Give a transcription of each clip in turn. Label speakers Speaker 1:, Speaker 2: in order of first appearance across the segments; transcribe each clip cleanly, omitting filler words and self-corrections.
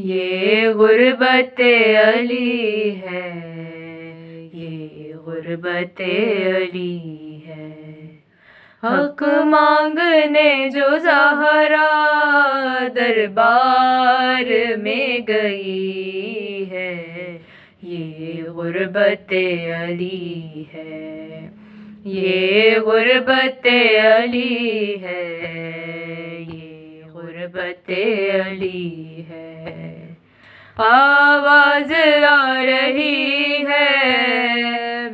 Speaker 1: یہ غربت علی ہے، یہ غربت علی ہے۔ حق مانگنے جو زہرا دربار میں گئی ہے، یہ غربت علی ہے، یہ غربت علی ہے، یہ غربت علی ہے۔ آواز آ رہی ہے،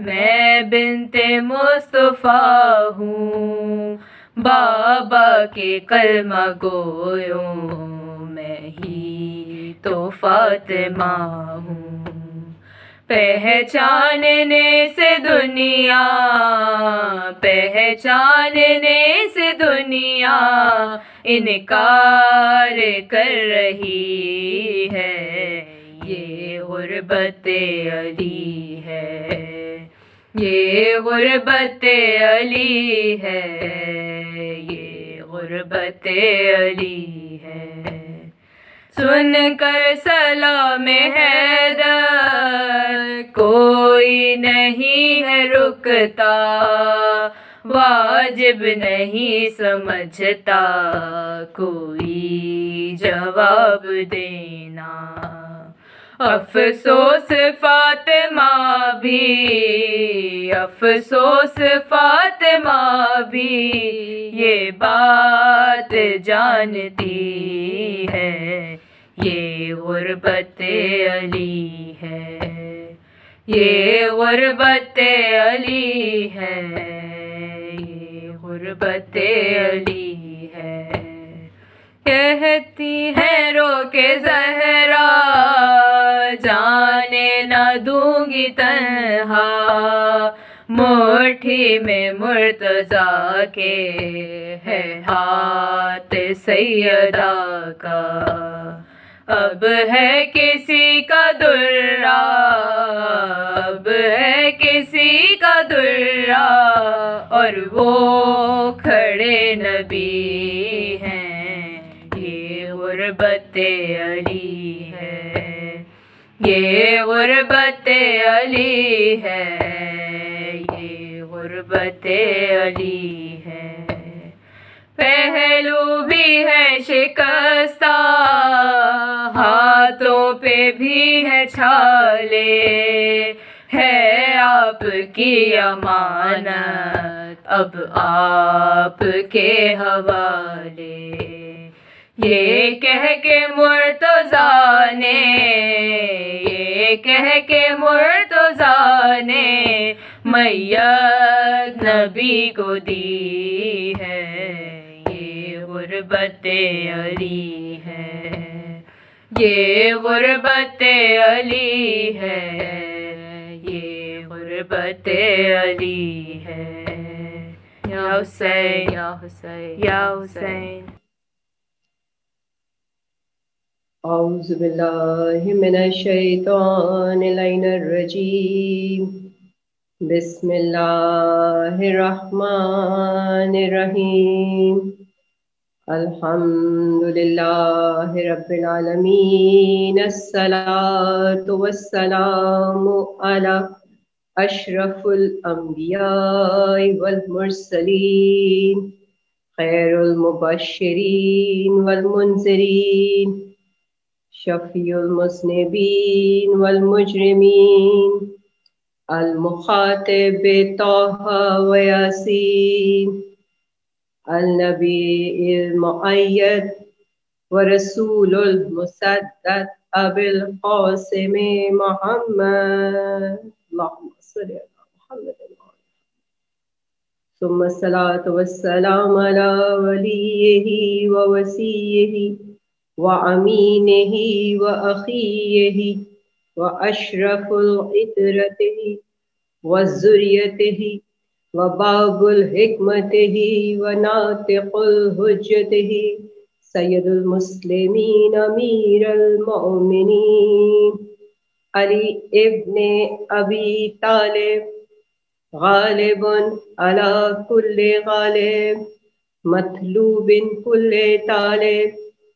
Speaker 1: میں بنت مصطفیٰ ہوں، بابا کے کلمہ گویوں میں ہی تو فاطمہ ہوں۔ پہچاننے سے دنیا، پہچاننے سے دنیا انکار کر رہی ہے، یہ غربت علی ہے، یہ غربت علی ہے، یہ غربت علی ہے۔ سن کر سلام حیدر کوئی نہیں ہے رکتا، واجب نہیں سمجھتا کوئی جواب دینا۔ افسوس فاطمہ بھی، افسوس فاطمہ بھی یہ بات جانتی ہے، یہ غربت علی ہے، یہ غربت علی ہے، یہ غربت علی ہے۔ کہتی ہے رو کے زہرا جانے نہ دوں گی تنہا، مٹھی میں مرتضیٰ کے ہے ہاتھ سیدہ کا۔ اب ہے کسی کا درہ، اب ہے کسی کا درہ، اور وہ کھڑے نبی ہیں، یہ غربت علی ہے، یہ غربت علی ہے، یہ غربت علی ہے۔ پہلو بھی ہے شکستہ، ہاتھوں پہ بھی ہے چھالے، ہے آپ کی امانت اب آپ کے حوالے۔ یہ کہہ کے مرتضیٰ نے، یہ کہہ کے مرتضیٰ نے میت نبی کو دی ہے، یہ غربت علی ہے، یہ غربت علی ہے، یہ غربت علی ہے۔ یا حسین یا حسین یا حسین۔
Speaker 2: اعوذ باللہ من الشیطان اللعین الرجیم، بسم اللہ الرحمن الرحیم۔ الحمد للہ رب العالمین، الصلاة والسلام علی اشرف الانبیاء والمرسلین، خیر المبشرین والمنذرین، شفیع المذنبین والمجرمین، المخاطب طه و یاسین، النبی المؤید ورسول المسدد ابی القاسم محمد، اللہم صلی علی محمد، ثم الصلاة والسلام علی ولیہ ووسیہ وامینہ واخیہ واشرف العطرتہ وذریتہ وباب الحکمتہ وناطق الحجتہ، سید المسلمین امیر المؤمنین علی ابن ابی طالب، غالب علی کل غالب، مطلوب کل طالب،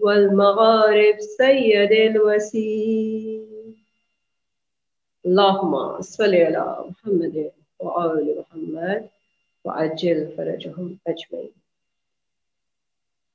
Speaker 2: wal-magharib sayyid al-wasi Allahumma salli ala Muhammad wa ali Muhammad wa ajil farajahum ajmain।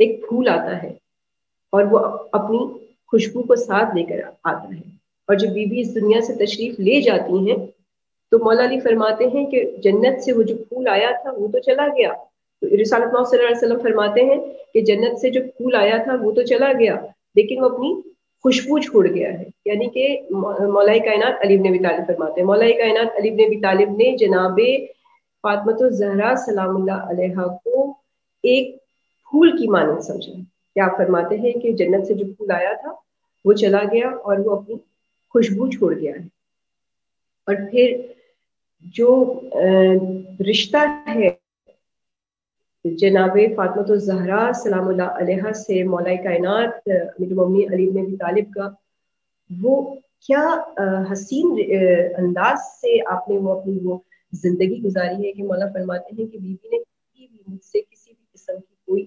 Speaker 2: ایک پھول آتا ہے اور وہ اپنی خوشبو کو ساتھ لے کر آتا ہے، اور جب بی بی اس دنیا سے تشریف لے جاتی ہیں تو مولا علی فرماتے ہیں کہ جنت سے وہ جو پھول آیا تھا وہ تو چلا گیا. تو رسالت اللہ صلی اللہ علیہ وسلم فرماتے ہیں کہ جنت سے جو پھول آیا تھا وہ تو چلا گیا، لیکن وہ اپنی خوشبو چھوڑ گیا ہے. یعنی کہ مولا کائنات علی بن ابی طالب فرماتے ہیں، مولا کائنات علی بن ابی طالب نے جناب فاطمۃ الزہرا سلام اللہ علیہا کو ایک پھول کی مانند سمجھا. کیا فرماتے ہیں کہ جنت سے جو پھول آیا تھا وہ چلا گیا اور وہ اپنی خوشبو چھوڑ گیا ہے. اور پھر جو رشتہ ہے جناب فاطمۃ الزہرا سلام اللہ علیہا سے مولا کائنات امیر المومنین علی بن ابی طالب کا، وہ کیا حسین انداز سے آپ نے وہ اپنی وہ زندگی گزاری ہے کہ مولا فرماتے ہیں کہ بی بی نے کبھی بھی مجھ سے کسی بھی قسم کی کوئی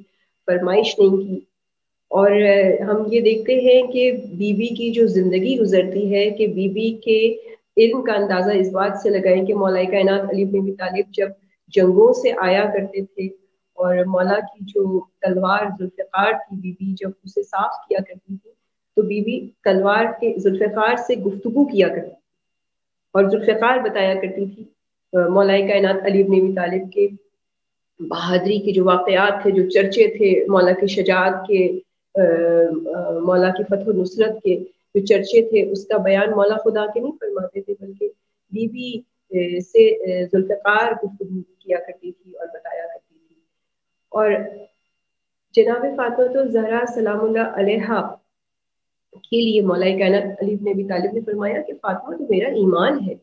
Speaker 2: فرمائش نہیں کی. اور ہم یہ دیکھتے ہیں کہ بی بی کی جو زندگی گزرتی ہے کہ بی بی کے علم کا اندازہ اس بات سے لگائیں کہ مولا کائنات علی بن ابی طالب جب جنگوں سے آیا کرتے تھے اور مولا کی جو تلوار ذوالفقار کی بی بی جب اسے صاف کیا کرتی تھی تو بی بی تلوار کے ذوالفقار سے گفتگو کیا کرتی اور ذوالفقار بتایا کرتی تھی مولا کائنات علی بن ابی طالب کے بہادری کے جو واقعات تھے، جو چرچے تھے مولا کی شجاعت کے، مولا کی فتح و نصرت کے جو چرچے تھے، اس کا بیان مولا خدا کے نہیں فرماتے تھے بلکہ بی بی سے ذوالفقار گفتگو کیا کرتی تھی اور بتایا کرتی تھی. اور جناب فاطمۃ الزہرا سلام اللہ علیہا کے لیے مولا کائنات علی بن ابی طالب نے فرمایا کہ فاطمہ تو میرا ایمان ہے.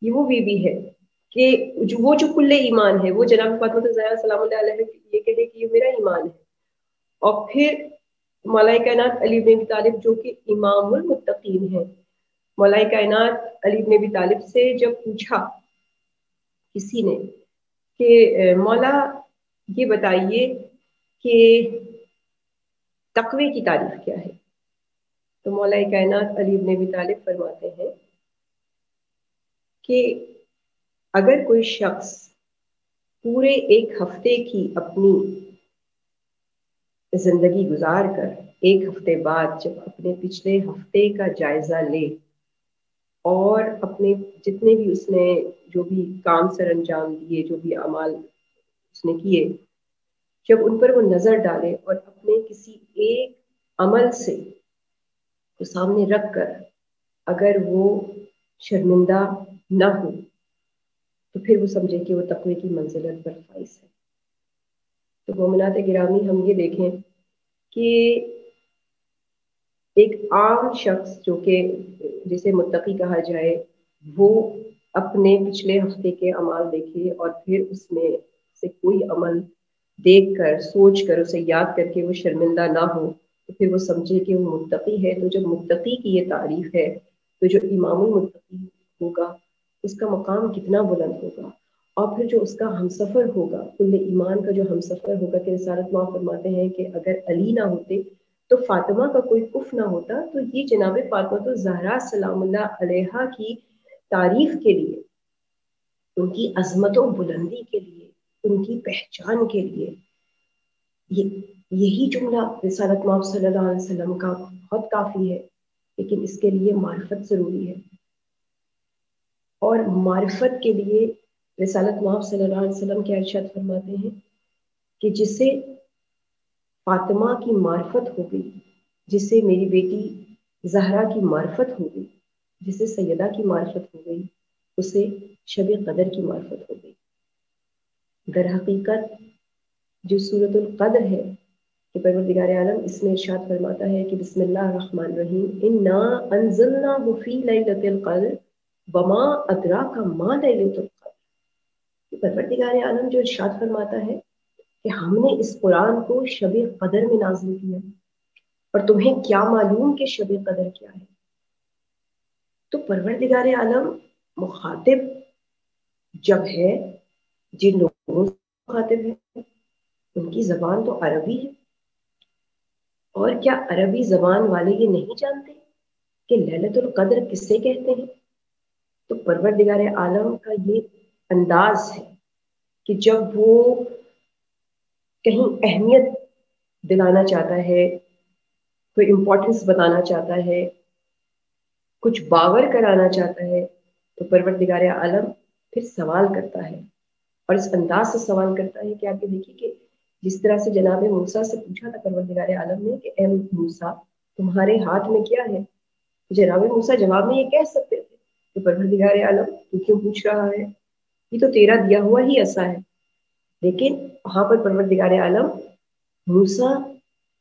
Speaker 2: یہ وہ بی بی ہے کہ جو کل ایمان ہے، وہ جناب فاطمۃ الزہرا سلام اللہ علیہ یہ کہے کہ یہ میرا ایمان ہے. اور پھر مولا کائنات علی بن ابی طالب جو کہ امام المتقین ہیں، مولا کائنات علی بن ابی طالب سے جب پوچھا کسی نے کہ مولا یہ بتائیے کہ تقوی کی تعریف کیا ہے، تو مولا کائنات علی بن ابی طالب فرماتے ہیں کہ اگر کوئی شخص پورے ایک ہفتے کی اپنی زندگی گزار کر ایک ہفتے بعد جب اپنے پچھلے ہفتے کا جائزہ لے اور اپنے جتنے بھی اس نے جو بھی کام سر انجام دیے، جو بھی اعمال اس نے کیے، جب ان پر وہ نظر ڈالے اور اپنے کسی ایک عمل سے کو سامنے رکھ کر اگر وہ شرمندہ نہ ہو تو پھر وہ سمجھے کہ وہ تقوی کی منزلت پر فائز ہے. تو مومنات گرامی، ہم یہ دیکھیں کہ ایک عام شخص جو کہ جسے متقی کہا جائے، وہ اپنے پچھلے ہفتے کے اعمال دیکھے اور پھر اس میں سے کوئی عمل دیکھ کر سوچ کر اسے یاد کر کے وہ شرمندہ نہ ہو تو پھر وہ سمجھے کہ وہ متقی ہے. تو جب متقی کی یہ تعریف ہے تو جو امام المتقی ہوگا اس کا مقام کتنا بلند ہوگا. اور پھر جو اس کا ہمسفر ہوگا، کل ایمان کا جو ہمسفر ہوگا، کہ رسالت ماں فرماتے ہیں کہ اگر علی نہ ہوتے تو فاطمہ کا کوئی کف نہ ہوتا. تو یہ جناب فاطمہ الزہرا سلام اللہ علیہا کی تعریف کے لیے، ان کی عظمت و بلندی کے لیے، ان کی پہچان کے لیے یہی جملہ رسالت ماں صلی اللہ علیہ وسلم کا بہت کافی ہے. لیکن اس کے لیے معرفت ضروری ہے، اور معرفت کے لیے رسالت ماں صلی اللہ علیہ وسلم کیا ارشاد فرماتے ہیں کہ جسے فاطمہ کی معرفت ہو گئی، جسے میری بیٹی زہرا کی معرفت ہو گئی، جسے سیدہ کی معرفت ہو گئی، اسے شب قدر کی معرفت ہو گئی. در حقیقت جو سورۃ القدر ہے کہ پروردگار عالم اس میں ارشاد فرماتا ہے کہ بسم اللہ الرحمن الرحیم انا انزلناہ فی لیلۃ القدر وما ادراک ما لیلۃ القدر. کہ پروردگار عالم جو ارشاد فرماتا ہے کہ ہم نے اس قرآن کو شب قدر میں نازل کیا، اور تمہیں کیا معلوم کہ شب قدر کیا ہے. تو پروردگار عالم مخاطب جب ہے جن لوگوں سے مخاطب ہے ان کی زبان تو عربی ہے، اور کیا عربی زبان والے یہ نہیں جانتے کہ لیلۃ القدر کس سے کہتے ہیں؟ تو پروردگار عالم کا یہ انداز ہے کہ جب وہ کہیں اہمیت دلانا چاہتا ہے، کوئی امپورٹنس بتانا چاہتا ہے، کچھ باور کرانا چاہتا ہے، تو پروردگار عالم پھر سوال کرتا ہے، اور اس انداز سے سوال کرتا ہے کہ آپ یہ دیکھیے کہ جس طرح سے جناب موسیٰ سے پوچھا تھا پروردگار عالم نے کہ اے موسیٰ تمہارے ہاتھ میں کیا ہے، جناب موسیٰ جواب میں یہ کہہ سکتے تھے کہ پروردگار عالم تو کیوں پوچھ رہا ہے، یہ تو تیرا دیا ہوا ہی عصا ہے. لیکن وہاں پر پروردگار عالم موسیٰ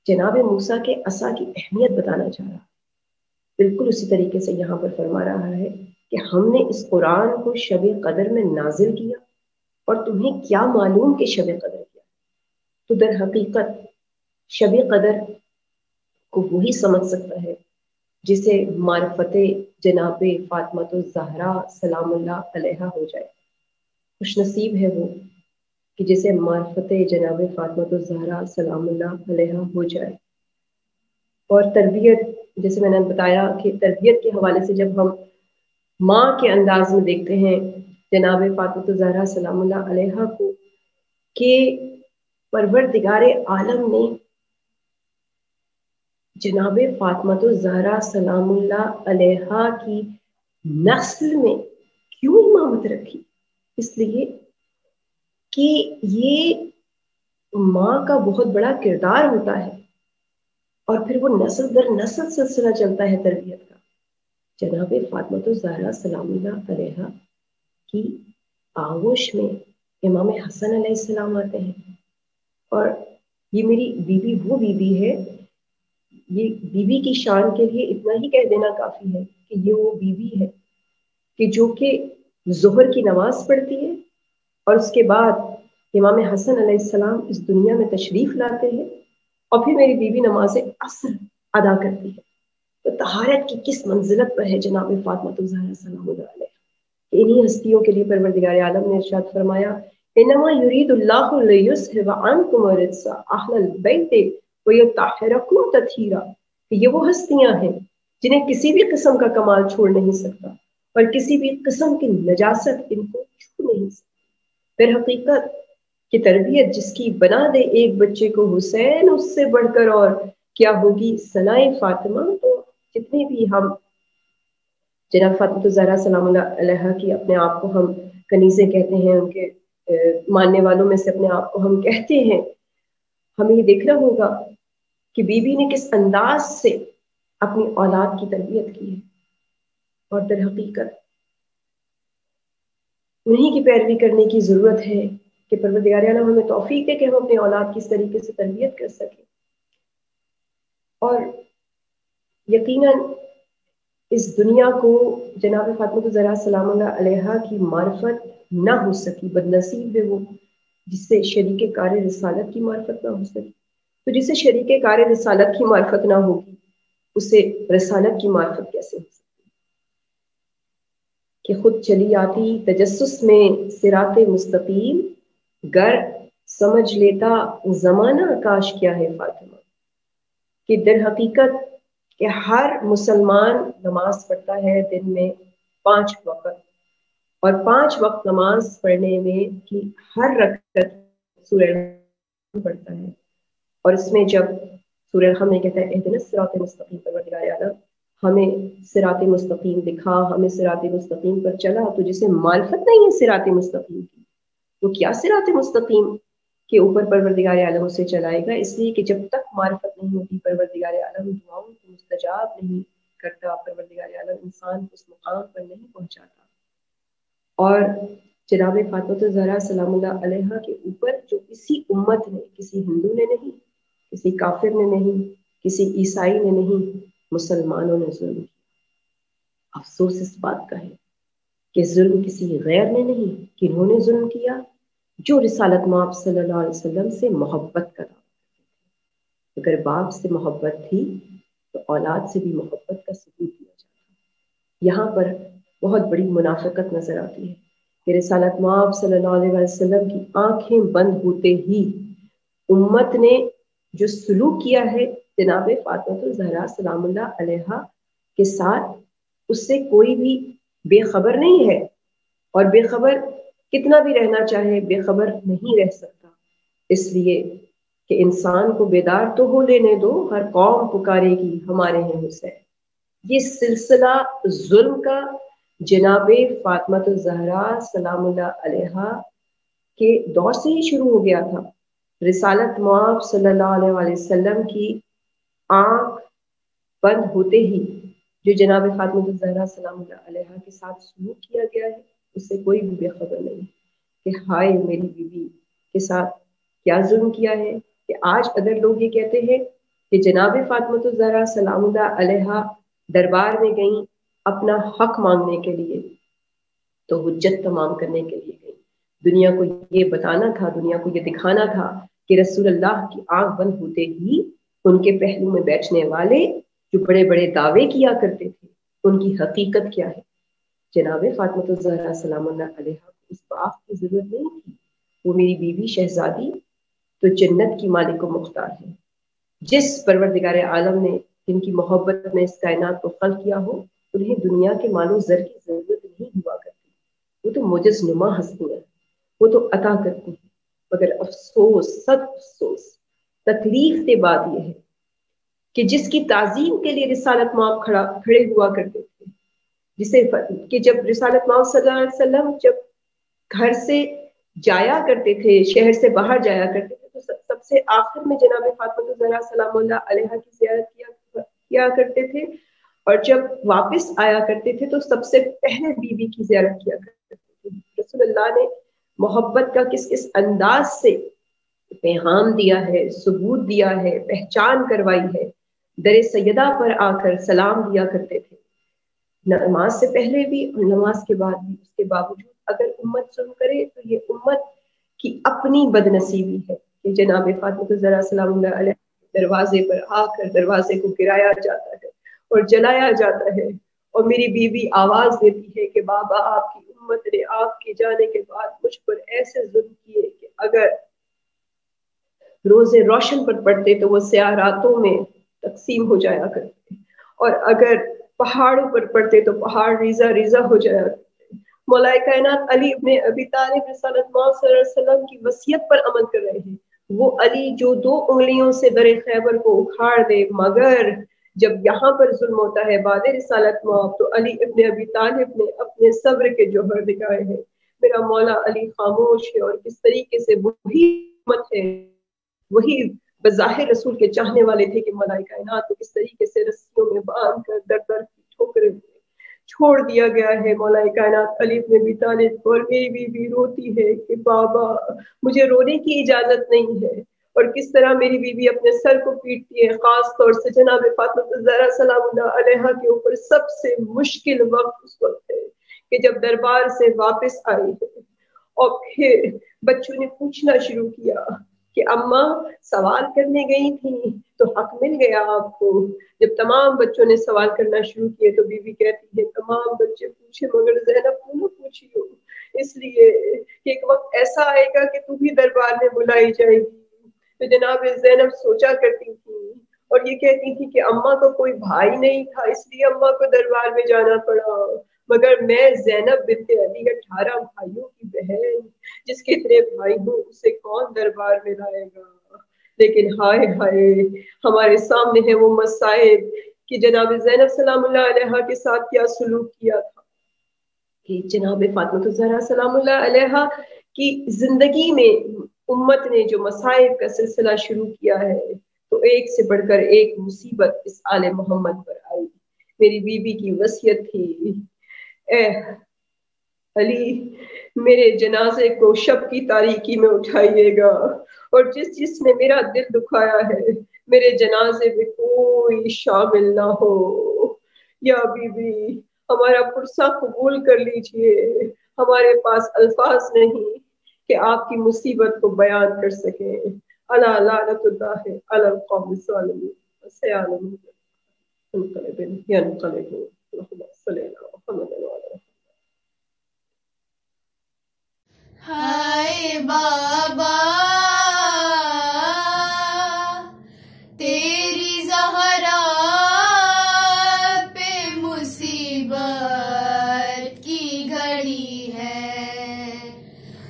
Speaker 2: جناب موسیٰ کے عصا کی اہمیت بتانا چاہ رہا. بالکل اسی طریقے سے یہاں پر فرما رہا ہے کہ ہم نے اس قرآن کو شب قدر میں نازل کیا اور تمہیں کیا معلوم کہ شب قدر کیا. تو در حقیقت شب قدر کو وہی سمجھ سکتا ہے جسے معرفت جناب فاطمہ الزہرا سلام اللہ علیہا ہو جائے. خوش نصیب ہے وہ کہ جسے معرفت جناب فاطمہ الزہرا سلام اللہ علیہا ہو جائے. اور تربیت، جیسے میں نے بتایا کہ تربیت کے حوالے سے جب ہم ماں کے انداز میں دیکھتے ہیں جناب فاطمہ الزہرا سلام اللہ علیہا کو، کہ پروردگار عالم نے جناب فاطمہ الزہرا سلام اللہ علیہا کی نسل میں کیوں امامت رکھی؟ اس لیے کہ یہ ماں کا بہت بڑا کردار ہوتا ہے، اور پھر وہ نسل در نسل سلسلہ چلتا ہے تربیت کا. جناب فاطمہ الزہرا سلام اللہ علیہا کی آغوش میں امام حسن علیہ السلام آتے ہیں، اور یہ میری بیوی وہ بیوی ہے، یہ بیوی کی شان کے لیے اتنا ہی کہہ دینا کافی ہے کہ یہ وہ بیوی ہے کہ جو کہ ظہر کی نماز پڑھتی ہے، اور اس کے بعد امام حسن علیہ السلام اس دنیا میں تشریف لاتے ہیں، اور پھر میری بیوی نماز عصر ادا کرتی ہے. تو طہارت کی کس منزلت پر ہے جناب فاطمہ الزہرا سلام اللہ علیہ. انہی ہستیوں کے لیے پروردگار عالم نے ارشاد فرمایا انما یرید اللہ لیذھب عنکم الرجس اہل البیت ویطہرکم تطہیرا. یہ وہ ہستیاں ہیں جنہیں کسی بھی قسم کا کمال چھوڑ نہیں سکتا، اور کسی بھی قسم کی نجاست ان کو چھو نہیں سکتی. پھر حقیقت کی تربیت جس کی بنا دے ایک بچے کو حسین، اس سے بڑھ کر اور کیا ہوگی ثنائے فاطمہ. تو جتنے بھی ہم جناب فاطمہ الزہرا سلام اللہ علیہا کی اپنے آپ کو ہم کنیزیں کہتے ہیں، ان کے ماننے والوں میں سے اپنے آپ کو ہم کہتے ہیں، ہمیں یہ دیکھنا ہوگا کہ بی بی نے کس انداز سے اپنی اولاد کی تربیت کی ہے، اور در حقیقت انہی کی پیروی کرنے کی ضرورت ہے کہ پروردگار عالم ہمیں توفیق دے کہ ہم اپنی اولاد کی اس طریقے سے تربیت کر سکیں. اور یقیناً اس دنیا کو جناب فاطمہ الزہرا سلام اللہ علیہا کی معرفت نہ ہو سکی، بدنصیب ہے وہ جس سے شریک کار رسالت کی معرفت نہ ہو سکی. تو جسے شریک کار رسالت کی معرفت نہ ہوگی اسے رسالت کی معرفت کیسے ہو سکتی؟ کہ خود چلی آتی تجسس میں صراط مستقیم، گر سمجھ لیتا زمانہ کاش کیا ہے فاطمہ. کہ در حقیقت کہ ہر مسلمان نماز پڑھتا ہے دن میں 5 وقت، اور 5 وقت نماز پڑھنے میں کی ہر رکعت سورہ الحمد پڑھتا ہے. اور اس میں جب سورہ الحمد میں کہتا ہے اہدنا الصراط المستقیم، پروردگار عالم ہمیں صراط مستقیم دکھا، ہمیں صراط مستقیم پر چلا، تو جسے معرفت نہیں ہے صراط مستقیم کی وہ کیا صراط مستقیم کے اوپر پروردگار عالم اسے چلائے گا. اس لیے کہ جب تک معرفت نہیں ہوتی پروردگار عالم دعاؤں کو مستجاب نہیں کرتا، پروردگار عالم انسان کو اس مقام پر نہیں پہنچاتا. اور جناب فاطمہ الزہرا سلام اللہ علیہا کے اوپر جو کسی امت نے، کسی ہندو نے نہیں، کسی کافر نے نہیں، کسی عیسائی نے نہیں، مسلمانوں نے ظلم کیا. افسوس اس بات کا ہے کہ ظلم کسی غیر نے نہیں، کنہوں نے ظلم کیا؟ جو رسالت مآب صلی اللہ علیہ وسلم سے محبت کا دعویٰ. اگر باپ سے محبت تھی تو اولاد سے بھی محبت کا ثبوت دیا جاتا. یہاں پر بہت بڑی منافقت نظر آتی ہے کہ رسالت مآب صلی اللہ علیہ وسلم کی آنکھیں بند ہوتے ہی امت نے جو سلوک کیا ہے جناب فاطمہ الزہرا سلام اللہ علیہا کے ساتھ، اس سے کوئی بھی بے خبر نہیں ہے، اور بے خبر کتنا بھی رہنا چاہے بے خبر نہیں رہ سکتا. اس لیے کہ انسان کو بیدار تو ہو لینے دو، ہر قوم پکارے گی ہمارے ہیں حسین۔ یہ سلسلہ ظلم کا جناب فاطمہ الزہرا سلام اللہ علیہا کے دور سے ہی شروع ہو گیا تھا۔ رسالت مآب صلی اللہ علیہ وسلم کی آنکھ بند ہوتے ہی جو جناب فاطمہ الزہرا سلام اللہ علیہا کے ساتھ سلوک کیا گیا ہے، اس سے کوئی بھی بے خبر نہیں کہ ہائے میری بیوی کے ساتھ کیا ظلم کیا ہے۔ کہ آج اگر لوگ یہ کہتے ہیں کہ جناب فاطمہ الزہرا سلام اللہ علیہا دربار میں گئیں اپنا حق مانگنے کے لیے، تو حجت تمام کرنے کے لیے گئیں، دنیا کو یہ بتانا تھا، دنیا کو یہ دکھانا تھا کہ رسول اللہ کی آنکھ بند ہوتے ہی ان کے پہلو میں بیٹھنے والے جو بڑے بڑے دعوے کیا کرتے تھے ان کی حقیقت کیا ہے۔ جناب فاطمہ الزہرا سلام اللہ علیہا کو اس بات کی ضرورت نہیں تھی، وہ میری بیوی شہزادی تو جنت کی مالک و مختار ہے۔ جس پروردگار عالم نے جن کی محبت میں اس کائنات کو خلق کیا ہو، انہیں دنیا کے مال و زر کی ضرورت نہیں ہوا کرتی، وہ تو معجز نما ہستی ہیں، وہ تو عطا کرتی ہیں۔ مگر افسوس، سخت افسوس، تکلیف دہ بات یہ ہے کہ جس کی تعظیم کے لیے رسالت مآب کھڑے ہوا کرتے تھے، جسے کہ جب رسالت مآب صلی اللہ علیہ وسلم جب گھر سے جایا کرتے تھے، شہر سے باہر جایا کرتے تھے، تو سب سے آخر میں جناب فاطمہ الزہرا سلام اللہ علیہا کی زیارت کیا کرتے تھے، اور جب واپس آیا کرتے تھے تو سب سے پہلے بیوی کی زیارت کیا کرتے تھے۔ رسول اللہ نے محبت کا کس کس انداز سے پیغام دیا ہے، ثبوت دیا ہے، پہچان کروائی ہے۔ در سیدہ پر آ کر سلام دیا کرتے تھے، نماز سے پہلے بھی اور نماز کے بعد بھی۔ اس کے باوجود اگر امت ظلم کرے تو یہ امت کی اپنی بد نصیبی ہے کہ جناب فاطمہ الزہرا سلام اللہ علیہ دروازے پر آ کر دروازے کو گرایا جاتا ہے اور جلایا جاتا ہے، اور میری بیوی آواز دیتی ہے کہ بابا آپ کی امت نے آپ کے جانے کے بعد مجھ پر ایسے ظلم کیے کہ اگر روزے روشن پر پڑتے تو وہ سیاہ راتوں میں تقسیم ہو جایا کرتے، اور اگر پہاڑوں پر پڑتے تو پہاڑ ریزہ ریزہ ہو جایا کرتے۔ مولا کائنات علی ابن ابی طالب رسالت مآب صلی اللہ علیہ وسلم کی وصیت پر عمل کر رہے ہیں، وہ علی جو 2 انگلیوں سے در خیبر کو اکھاڑ دے، مگر جب یہاں پر ظلم ہوتا ہے بعد رسالت مآب تو علی ابن ابی طالب نے اپنے صبر کے جوہر دکھائے ہیں۔ میرا مولا علی خاموش ہے، اور کس طریقے سے وہی امت ہے، وہی بظاہر رسول کے چاہنے والے تھے کہ مولا کائنات کو کس طریقے سے رسیوں میں باندھ کر در در کی ٹھوکریں چھوڑ دیا گیا ہے۔ مولا کائنات علی ابن ابی طالب اور میری بیوی روتی ہے کہ بابا مجھے رونے کی اجازت نہیں ہے، اور کس طرح میری بیوی اپنے سر کو پیٹتی ہے۔ خاص طور سے جناب فاطمہ الزہرا سلام اللہ علیہا کے اوپر سب سے مشکل وقت اس وقت ہے کہ جب دربار سے واپس آئی ہے اور پھر بچوں نے پوچھنا شروع کیا کہ اماں سوال کرنے گئی تھی تو حق مل گیا آپ کو۔ جب تمام بچوں نے سوال کرنا شروع کیے تو بیوی کہتی ہے تمام بچے پوچھے مگر زینب کو نہ پوچھی ہو، اس لیے کہ ایک وقت ایسا آئے گا کہ تم بھی دربار میں بلائی جائے گی۔ تو جناب زینب سوچا کرتی تھی اور یہ کہتی تھی کہ اماں کو کوئی بھائی نہیں تھا اس لیے اماں کو دربار میں جانا پڑا، مگر میں زینب بنت علی 18 بھائیوں کی بہن، جس کے اتنے بھائی ہوں اسے کون دربار میں لائے گا۔ لیکن ہائے ہائے ہمارے سامنے ہے وہ مصائب کہ جناب زینب سلام اللہ علیہا کے ساتھ کیا سلوک کیا تھا، کہ جناب فاطمہ الزہرا سلام اللہ علیہا کی زندگی میں امت نے جو مصائب کا سلسلہ شروع کیا ہے تو ایک سے بڑھ کر ایک مصیبت اس آل محمد پر آئی۔ میری بیوی کی وصیت تھی اے علی میرے جنازے کو شب کی تاریکی میں اٹھائیے گا، اور جس نے میرا دل دکھایا ہے میرے جنازے میں کوئی شامل نہ ہو۔ یا بی بی ہمارا پرسہ قبول کر لیجئے، ہمارے پاس الفاظ نہیں کہ آپ کی مصیبت کو بیان کر سکیں۔ الا لعنت اللہ علی القوم الظالمین سیعلمون منقلب ینقلبون اللهم صل علی محمد وعلی
Speaker 1: ہائے بابا تیری زہرا پہ مصیبت کی گھڑی ہے،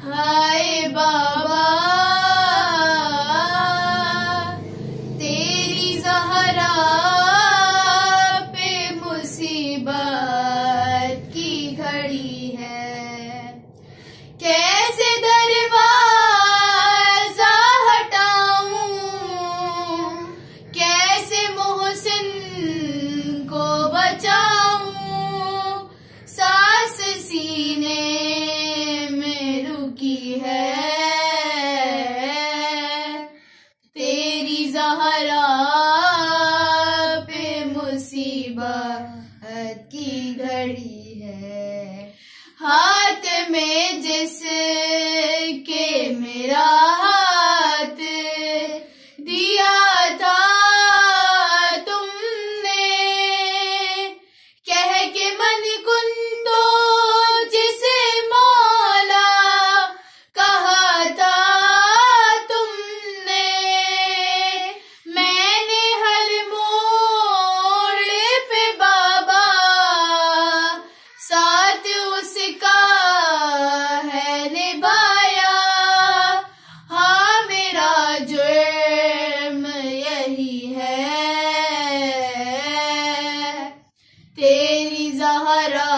Speaker 1: ہائے بابا میرا ہاتھ دیا تھا تم نے، کہہ کے من کن تو جسے مولا کہا تھا تم نے، میں نے ہر موڑ پہ بابا ساتھ اس کا ہے نبھایا، ہاں میرا جرم یہی ہے، تیری زہرا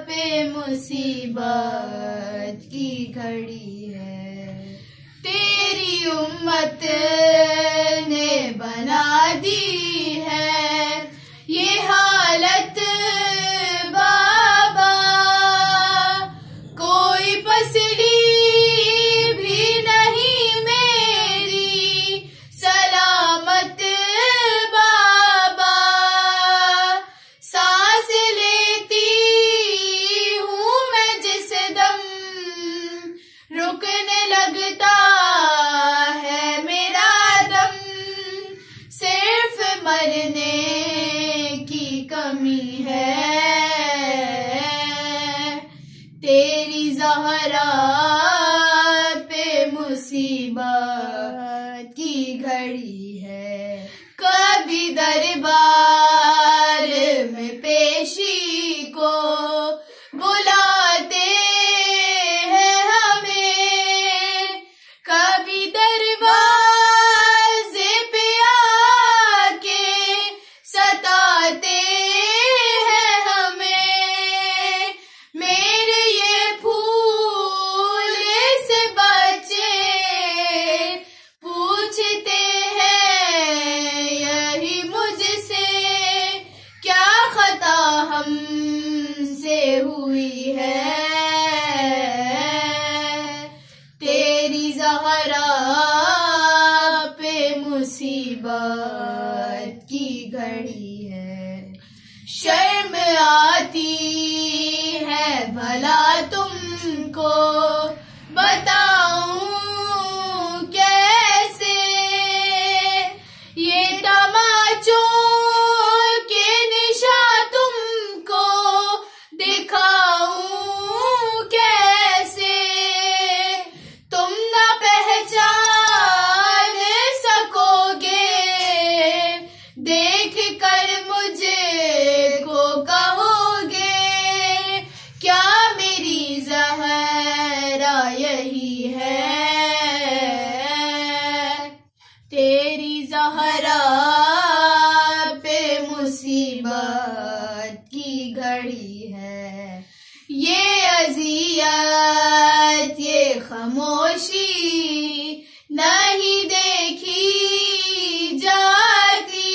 Speaker 1: پہ مصیبت کی گھڑی ہے، تیری امت نے بنا دی ہے یہ حالت بابا، کوئی پسلی بھی نہیں میری سلامت بابا، سانس لیتی ہوں میں جس دم رکنے لگتا ہے میرا دم، صرف مرنے کی کمی ہے، تیری زہرا پہ مصیبت کی گھڑی ہے، کبھی دربار میں پیشی کو بلاتے ہیں ہمیں، کبھی دروازے پہ آ کے ستاتے ہیں ہمیں، میرے یہ پھول سے بچے پوچھتے ہیں یہی مجھ سے، کیا خطا ہم سے ہوئی ہے، تیری زہرا پہ مصیبت کی گھڑی ہے، شرم آتی ہے بھلا تم کو بتاؤں کیسے، یہ تماچوں کے نشان تم کو دکھاؤں کیسے، تم نہ پہچان سکو گے، دیکھ کر مجھے کو کہو گے کیا میری زہرا یہی ہے، تیری زہرا پہ مصیبت کی گھڑی ہے، یہ اذیت یہ خاموشی نہیں دیکھی جاتی،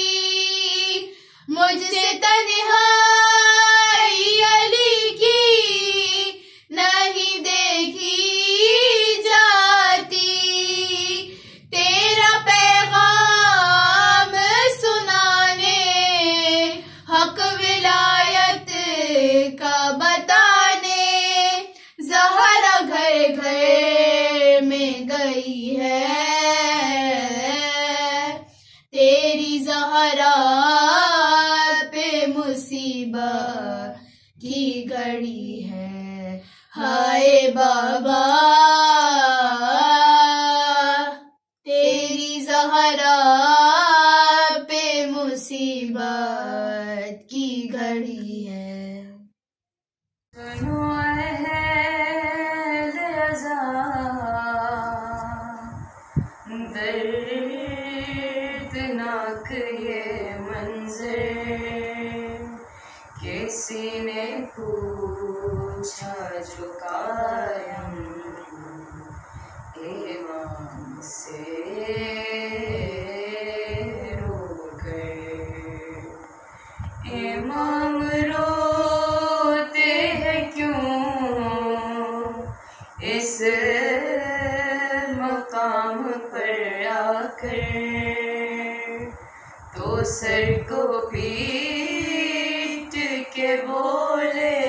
Speaker 1: مجھ سے تنہائی علی کی نہیں دیکھی جاتی، تیرا پیغام سنانے حق ولایت کا بتانے زہرا گھر گھر میں گئی ہے، تیری زہرا پہ مصیبت کی گھڑی ہے، ہائے بابا تیری زہرا پہ مصیبت کی گھڑی ہے،
Speaker 3: سنو اہل عزا دردناک یہ منظر، کسی نے پوچھا جو قائم امام سے رو کر، امام روتے ہیں کیوں اس مقام پر آ کر، تو سر کو پیٹ کے بولے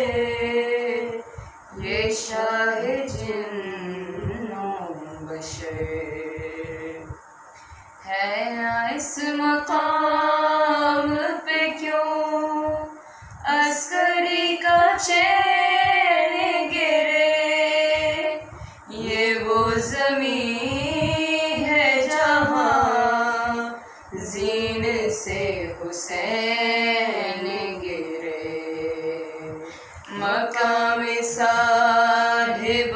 Speaker 3: یہ شاہ جنوں ہے اس مقام پہ کیوں عسکری کا چین گرے، یہ وہ زمین ہے جہاں زین سے حسین گرے، مقام صاحب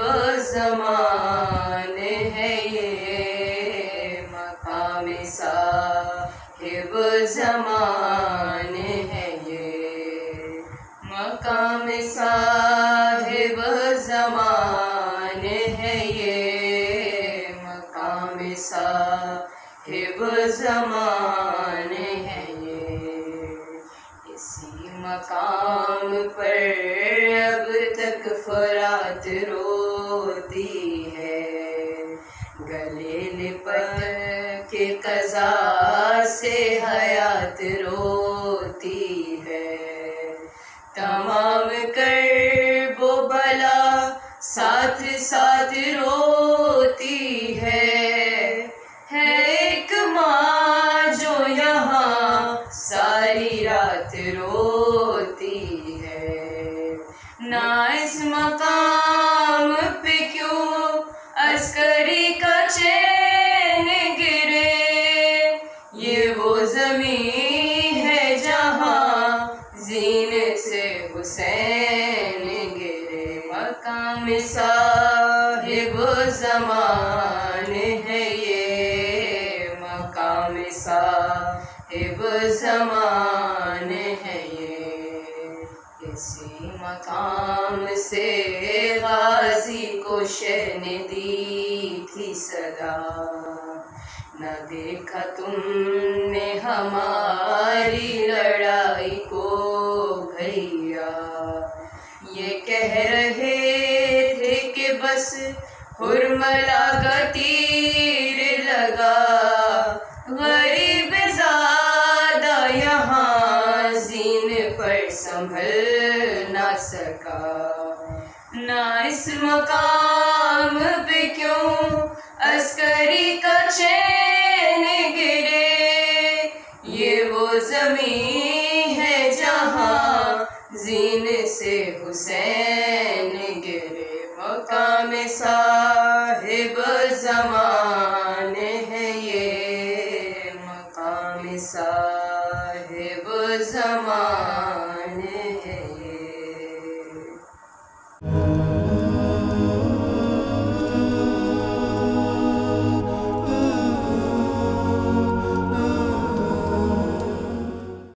Speaker 3: زمان ہے یہ، مقام صاحب زمان ہے یہ، مقام صاحب زمان ہے یہ، مقام صاحب زمان ہے یہ، اسی مقام پر اب تک فرات روتی ہے، گلے لپٹ کے قضا سے حیات روتی ہے، تمام کرب و بلا ساتھ ساتھ روتی ہے ایک ماں جو یہاں ساری رات روتی ہے، نہ اس مقام پہ کیوں عسکری کا چین گرے، یہ وہ زمین ہے جہاں زین سے حسین گرے، مقام صاحب زمان ہے یہ، مقام صاحب زمان ہے یہ، اسی مقام سے غازی کو شہ نے دی تھی صدا، نہ دیکھا تم نے ہماری لڑائی کو بھیا، یہ کہہ رہے تھے کہ بس حرملا کا تیر لگا، غریب زادہ یہاں زین پر سنبھل نہ سکا، نہ اس مقام پہ کیوں عسکری کا چین گرے، یہ وہ زمین ہے جہاں زین سے حسین گرے، مقام صاحب زمان ہے یہ، مقام صاحب زمان